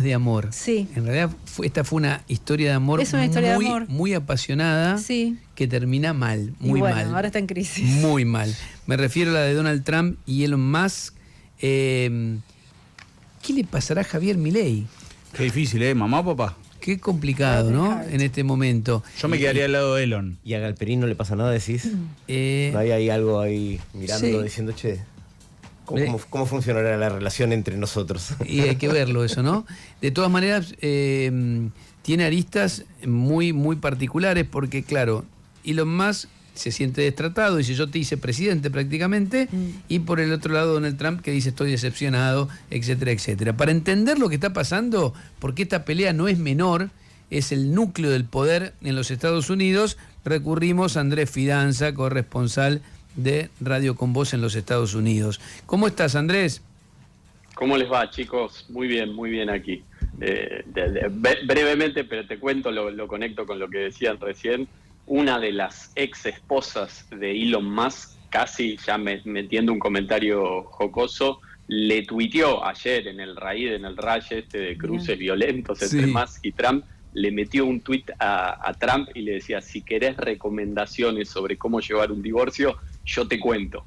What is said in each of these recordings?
de amor. Sí. En realidad esta fue una historia de amor, Es una historia de amor muy apasionada, sí, que termina mal, y muy bueno, mal. ahora está en crisis. Muy mal. Me refiero a la de Donald Trump y Elon Musk. ¿Qué le pasará a Javier Milei? Qué difícil, mamá o papá. Qué complicado, ¿no? En este momento. Yo me quedaría al lado de Elon. ¿Y a Galperín no le pasa nada, decís? ¿No hay ahí algo ahí mirando, sí, diciendo, che, ¿cómo funcionará la relación entre nosotros? Y hay que verlo eso, ¿no? De todas maneras, tiene aristas muy particulares porque, claro, Elon Musk se siente destratado, dice yo te hice presidente prácticamente, y por el otro lado Donald Trump que dice estoy decepcionado, etcétera, etcétera. Para entender lo que está pasando, porque esta pelea no es menor, es el núcleo del poder en los Estados Unidos, recurrimos a Andrés Fidanza, corresponsal de Radio Con Voz en los Estados Unidos. ¿Cómo estás, Andrés? ¿Cómo les va, chicos? Muy bien aquí. Brevemente, pero te cuento, lo conecto con lo que decían recién. Una de las ex esposas de Elon Musk, casi ya metiendo un comentario jocoso, le tuiteó ayer en el raid, en el raye de cruces violentos entre Musk y Trump, le metió un tuit a Trump y le decía, si querés recomendaciones sobre cómo llevar un divorcio, yo te cuento.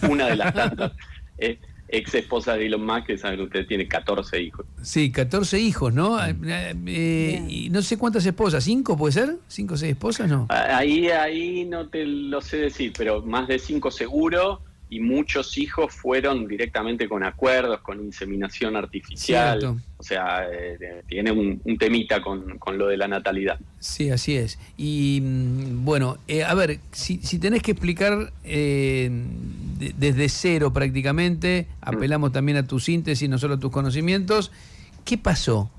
Una de las tantas ex esposas de Elon Musk, que saben ustedes, tiene 14 hijos. Sí, 14 hijos, ¿no? Y no sé cuántas esposas, ¿5 puede ser? ¿5 o 6 esposas, no? Ahí no te lo sé decir, pero más de 5 seguro, y muchos hijos fueron directamente con acuerdos, con inseminación artificial. Cierto. O sea, tiene un temita con lo de la natalidad. Sí, así es. Y bueno, a ver, si tenés que explicar desde cero prácticamente, apelamos también a tu síntesis, no solo a tus conocimientos, ¿qué pasó?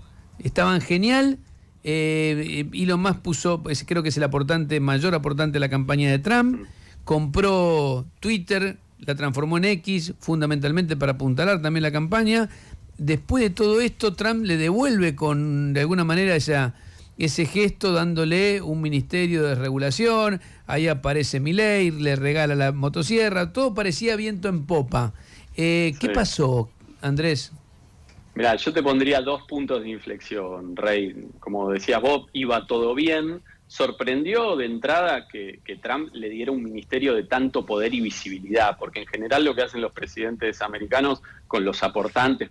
Estaban genial, Elon Musk puso, creo que es el mayor aportante de la campaña de Trump, compró Twitter, la transformó en X, fundamentalmente para apuntalar también la campaña. Después de todo esto, Trump le devuelve de alguna manera ese gesto, dándole un ministerio de regulación. Ahí aparece Milei, le regala la motosierra, todo parecía viento en popa. ¿Qué pasó, Andrés? Mirá, yo te pondría 2 puntos de inflexión, Rey. Como decías vos, iba todo bien. Sorprendió de entrada que Trump le diera un ministerio de tanto poder y visibilidad, porque en general lo que hacen los presidentes americanos con los aportantes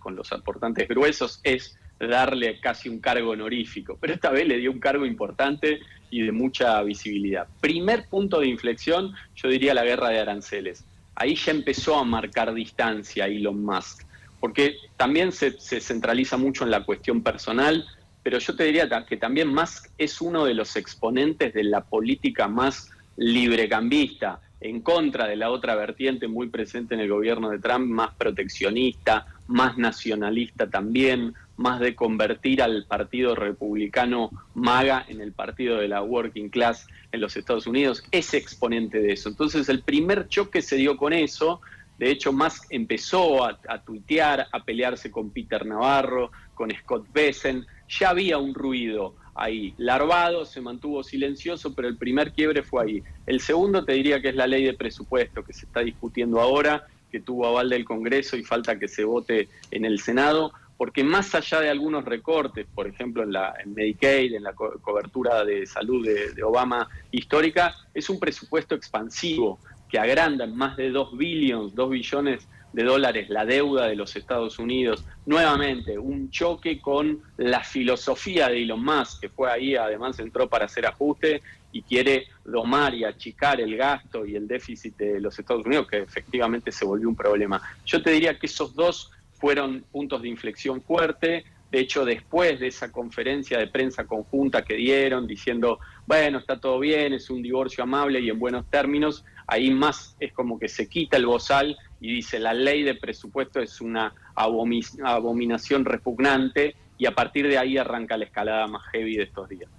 gruesos, es darle casi un cargo honorífico, pero esta vez le dio un cargo importante y de mucha visibilidad. Primer punto de inflexión, yo diría la guerra de aranceles. Ahí ya empezó a marcar distancia Elon Musk, porque también se centraliza mucho en la cuestión personal, pero yo te diría que también Musk es uno de los exponentes de la política más librecambista, en contra de la otra vertiente muy presente en el gobierno de Trump, más proteccionista, más nacionalista también, más de convertir al partido republicano MAGA en el partido de la working class en los Estados Unidos, es exponente de eso. Entonces el primer choque se dio con eso. De hecho, Musk empezó a tuitear, a pelearse con Peter Navarro, con Scott Bessent. Ya había un ruido ahí larvado, se mantuvo silencioso, pero el primer quiebre fue ahí. El segundo te diría que es la ley de presupuesto que se está discutiendo ahora, que tuvo aval del Congreso y falta que se vote en el Senado, porque más allá de algunos recortes, por ejemplo en Medicaid, en la cobertura de salud de Obama histórica, es un presupuesto expansivo que agranda en más de 2 billones de dólares la deuda de los Estados Unidos. Nuevamente, un choque con la filosofía de Elon Musk, que fue ahí, además entró para hacer ajuste y quiere domar y achicar el gasto y el déficit de los Estados Unidos, que efectivamente se volvió un problema. Yo te diría que esos dos fueron puntos de inflexión fuerte. De hecho, después de esa conferencia de prensa conjunta que dieron, diciendo, bueno, está todo bien, es un divorcio amable y en buenos términos, ahí más es como que se quita el bozal y dice, la ley de presupuesto es una abominación repugnante, y a partir de ahí arranca la escalada más heavy de estos días.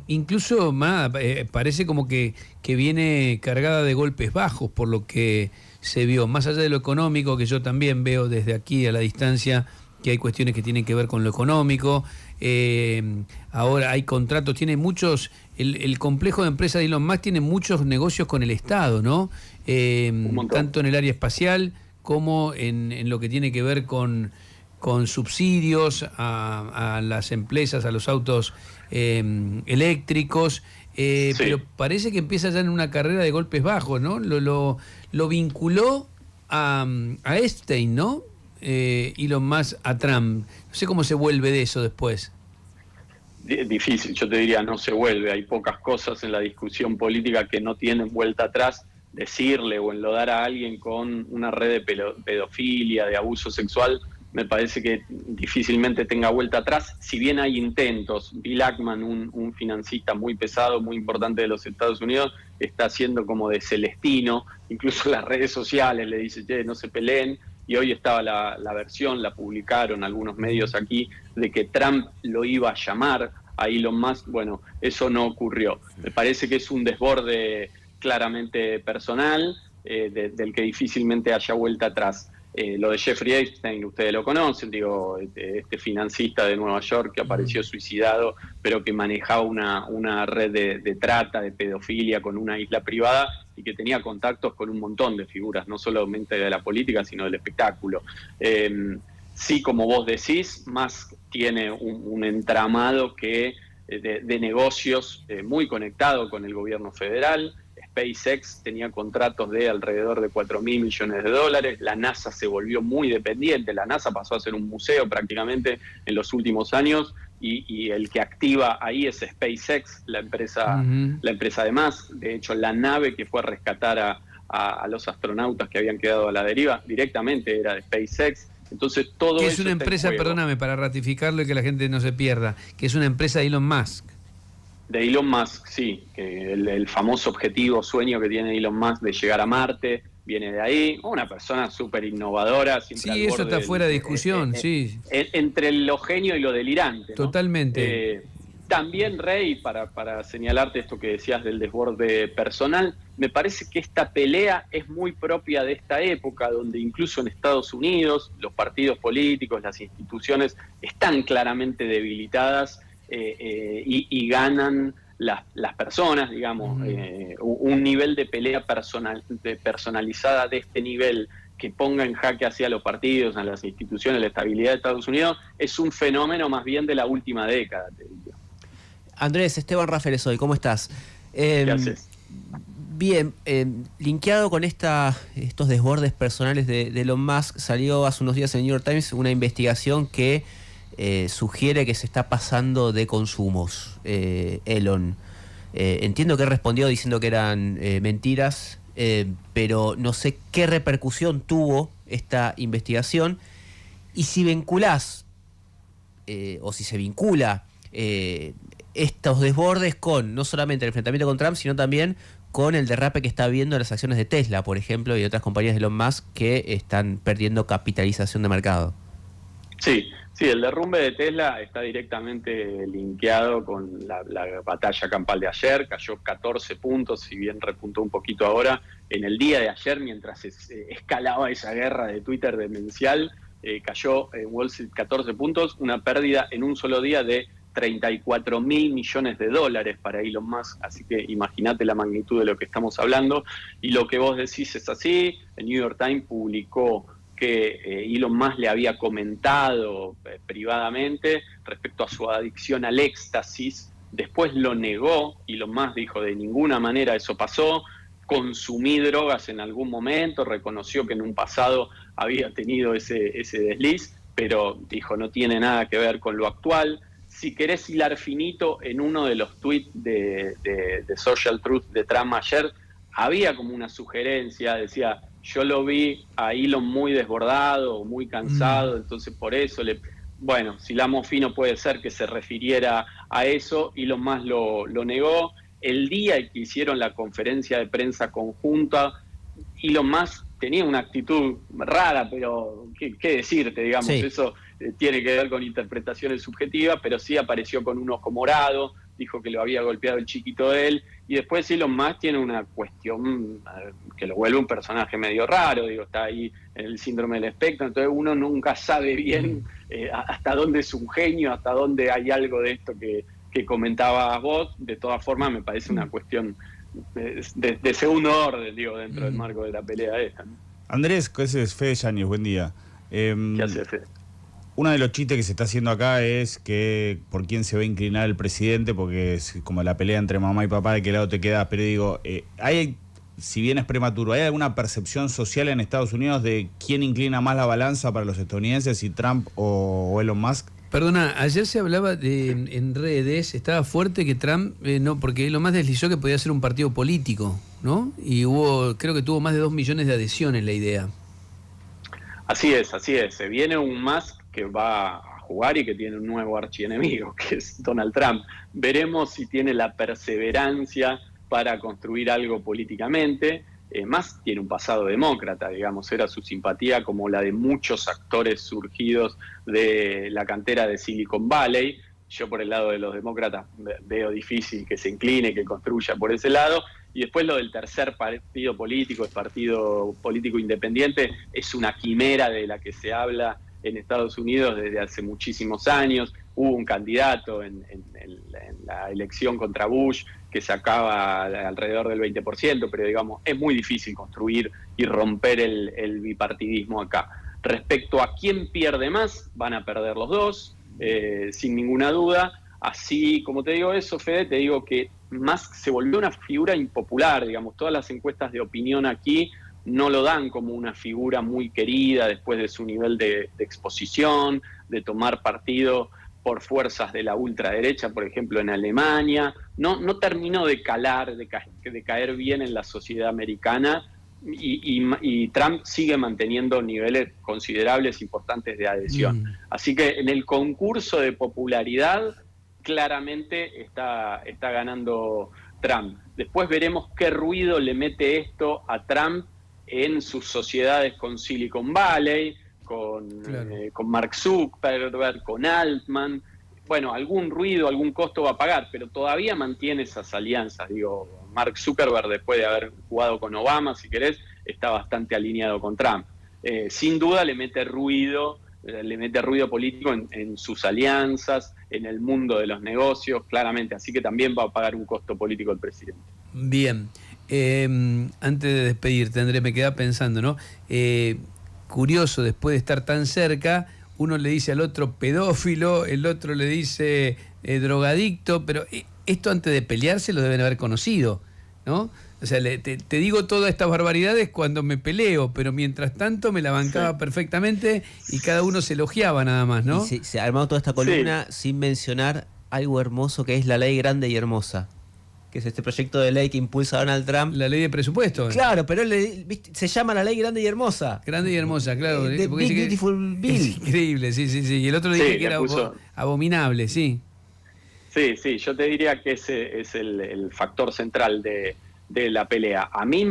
Incluso parece como que viene cargada de golpes bajos por lo que se vio, más allá de lo económico, que yo también veo desde aquí a la distancia, que hay cuestiones que tienen que ver con lo económico. Ahora hay contratos, tiene muchos, el complejo de empresas de Elon Musk tiene muchos negocios con el Estado, ¿no? Tanto en el área espacial como en lo que tiene que ver con con subsidios a las empresas, a los autos eléctricos, Sí. pero parece que empieza ya en una carrera de golpes bajos, ¿no? Lo vinculó a Epstein, ¿no? Elon Musk a Trump. No sé cómo se vuelve de eso después. Difícil, yo te diría, no se vuelve. Hay pocas cosas en la discusión política que no tienen vuelta atrás. Decirle o enlodar a alguien con una red de pedofilia, de abuso sexual, me parece que difícilmente tenga vuelta atrás. Si bien hay intentos, Bill Ackman, un financista muy pesado, muy importante de los Estados Unidos, está haciendo como de Celestino, incluso las redes sociales le dice, che, no se peleen. Y hoy estaba la versión, la publicaron algunos medios aquí, de que Trump lo iba a llamar a Elon Musk. Bueno, eso no ocurrió. Me parece que es un desborde claramente personal, del que difícilmente haya vuelta atrás. Lo de Jeffrey Epstein, ustedes lo conocen, digo, este financista de Nueva York que apareció suicidado, pero que manejaba una red de trata, de pedofilia con una isla privada y que tenía contactos con un montón de figuras, no solamente de la política, sino del espectáculo. Sí, como vos decís, Musk tiene un entramado que de negocios muy conectado con el gobierno federal. SpaceX tenía contratos de alrededor de $4.000 millones. La NASA se volvió muy dependiente. La NASA pasó a ser un museo prácticamente en los últimos años y el que activa ahí es SpaceX, la empresa de Musk. De hecho, la nave que fue a rescatar a los astronautas que habían quedado a la deriva directamente era de SpaceX. Entonces todo que eso es una empresa, perdóname, para ratificarlo y que la gente no se pierda, que es una empresa de Elon Musk. De Elon Musk, sí, que el famoso objetivo, sueño que tiene Elon Musk de llegar a Marte, viene de ahí. Una persona súper innovadora. Sí, eso está fuera de discusión, sí. Entre lo genio y lo delirante, ¿no? Totalmente. También, Rey, para señalarte esto que decías del desborde personal, me parece que esta pelea es muy propia de esta época, donde incluso en Estados Unidos los partidos políticos, las instituciones están claramente debilitadas, y ganan las personas, digamos. Un nivel de pelea personalizada de este nivel que ponga en jaque hacia los partidos, a las instituciones, la estabilidad de Estados Unidos, es un fenómeno más bien de la última década, te diría. Andrés, Esteban Rafael soy, ¿cómo estás? ¿Qué haces? Bien, linkeado con estos desbordes personales de Elon Musk, salió hace unos días en el New York Times una investigación que sugiere que se está pasando de consumos, Elon. Entiendo que respondió diciendo que eran mentiras, pero no sé qué repercusión tuvo esta investigación y si vinculás, o si se vincula estos desbordes con no solamente el enfrentamiento con Trump, sino también con el derrape que está habiendo en las acciones de Tesla, por ejemplo, y otras compañías de Elon Musk que están perdiendo capitalización de mercado. Sí, el derrumbe de Tesla está directamente linkeado con la batalla campal de ayer. Cayó 14 puntos, si bien repuntó un poquito ahora. En el día de ayer, mientras escalaba esa guerra de Twitter demencial, cayó en Wall Street 14 puntos, una pérdida en un solo día de $34.000 millones para Elon Musk, así que imagínate la magnitud de lo que estamos hablando. Y lo que vos decís es así. El New York Times publicó que Elon Musk le había comentado privadamente respecto a su adicción al éxtasis. Después lo negó. Elon Musk dijo, de ninguna manera eso pasó. Consumí drogas en algún momento, reconoció que en un pasado había tenido ese desliz, pero dijo, no tiene nada que ver con lo actual. Si querés hilar finito, en uno de los tweets de Social Truth de Trump ayer, había como una sugerencia, decía, yo lo vi a Elon muy desbordado, muy cansado, entonces por eso bueno, si hilamos fino puede ser que se refiriera a eso. Elon Musk lo negó. El día que hicieron la conferencia de prensa conjunta, Elon Musk tenía una actitud rara, pero ¿qué decirte? Digamos, sí. Eso tiene que ver con interpretaciones subjetivas, pero sí apareció con un ojo morado, dijo que lo había golpeado el chiquito de él, y después Elon Musk tiene una cuestión que lo vuelve un personaje medio raro, digo, está ahí en el síndrome del espectro, entonces uno nunca sabe bien hasta dónde es un genio, hasta dónde hay algo de esto que comentabas vos. De todas formas me parece una cuestión de segundo orden, digo, dentro del marco de la pelea esta, ¿no? Andrés, ¿qué haces? Fede Yáñez, buen día. ¿Qué haces, Fede? Uno de los chistes que se está haciendo acá es que por quién se va a inclinar el presidente, porque es como la pelea entre mamá y papá, de qué lado te quedas. Pero digo, si bien es prematuro, ¿hay alguna percepción social en Estados Unidos de quién inclina más la balanza para los estadounidenses, si Trump o Elon Musk? Perdona, ayer se hablaba en redes, estaba fuerte que Trump, no, porque Elon Musk deslizó que podía ser un partido político, ¿no? Y creo que tuvo más de 2 millones de adhesiones la idea. Así es. Se viene un Musk que va a jugar y que tiene un nuevo archienemigo, que es Donald Trump. Veremos si tiene la perseverancia para construir algo políticamente. Musk tiene un pasado demócrata, digamos, era su simpatía como la de muchos actores surgidos de la cantera de Silicon Valley. Yo por el lado de los demócratas veo difícil que se incline, que construya por ese lado. Y después lo del tercer partido político, el partido político independiente, es una quimera de la que se habla en Estados Unidos desde hace muchísimos años. Hubo un candidato en la elección contra Bush que sacaba alrededor del 20%, pero digamos, es muy difícil construir y romper el bipartidismo acá. Respecto a quién pierde más, van a perder los dos, sin ninguna duda. Así como te digo eso, Fede, te digo que Musk se volvió una figura impopular, digamos, todas las encuestas de opinión aquí no lo dan como una figura muy querida después de su nivel de exposición, de tomar partido por fuerzas de la ultraderecha, por ejemplo, en Alemania. No terminó de calar, de caer bien en la sociedad americana, y Trump sigue manteniendo niveles considerables, importantes de adhesión. Así que en el concurso de popularidad, claramente está ganando Trump. Después veremos qué ruido le mete esto a Trump en sus sociedades con Silicon Valley, con Mark Zuckerberg, con Altman. Bueno, algún ruido, algún costo va a pagar, pero todavía mantiene esas alianzas. Digo, Mark Zuckerberg, después de haber jugado con Obama, si querés, está bastante alineado con Trump. Sin duda le mete ruido político en sus alianzas, en el mundo de los negocios, claramente. Así que también va a pagar un costo político el presidente. Bien. Antes de despedirte, Andrés, me quedaba pensando, ¿no? Curioso, después de estar tan cerca, uno le dice al otro pedófilo, el otro le dice drogadicto, pero esto antes de pelearse lo deben haber conocido, ¿no? O sea, te digo todas estas barbaridades cuando me peleo, pero mientras tanto me la bancaba perfectamente y cada uno se elogiaba nada más, ¿no? Y se ha armado toda esta columna sin mencionar algo hermoso que es la ley grande y hermosa, que es este proyecto de ley que impulsa Donald Trump. La ley de presupuesto. Claro, pero se llama la ley grande y hermosa. Grande y hermosa, claro. The Big Beautiful Bill. Es increíble, sí. Y el otro le dije que era abominable, sí. Sí, yo te diría que ese es el factor central de la pelea. A mí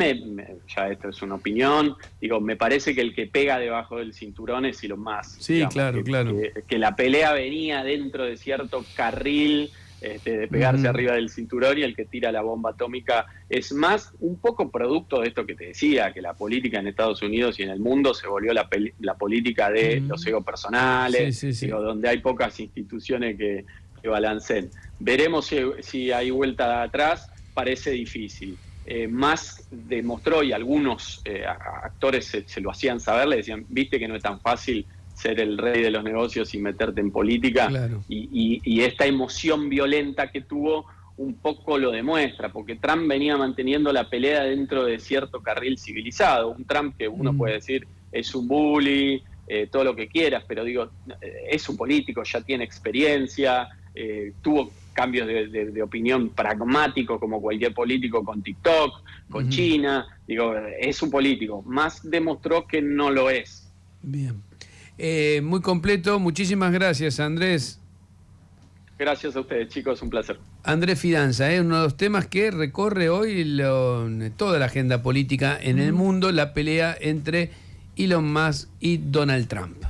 ya esto es una opinión, digo, me parece que el que pega debajo del cinturón es Elon Musk. Sí, digamos, claro. Que la pelea venía dentro de cierto carril de pegarse arriba del cinturón, y el que tira la bomba atómica es más un poco producto de esto que te decía, que la política en Estados Unidos y en el mundo se volvió la política de los egos personales, digo, donde hay pocas instituciones que balanceen. Veremos si hay vuelta atrás, parece difícil. Musk demostró, y algunos actores se lo hacían saber, le decían, viste que no es tan fácil ser el rey de los negocios y meterte en política, y esta emoción violenta que tuvo un poco lo demuestra, porque Trump venía manteniendo la pelea dentro de cierto carril civilizado, un Trump que uno puede decir es un bully, todo lo que quieras, pero digo, es un político, ya tiene experiencia, tuvo cambios de opinión pragmáticos como cualquier político con TikTok, con China, digo, es un político, más demostró que no lo es. Bien. Muy completo, muchísimas gracias, Andrés. Gracias a ustedes, chicos, un placer. Andrés Fidanza, uno de los temas que recorre hoy toda la agenda política en el mundo, la pelea entre Elon Musk y Donald Trump.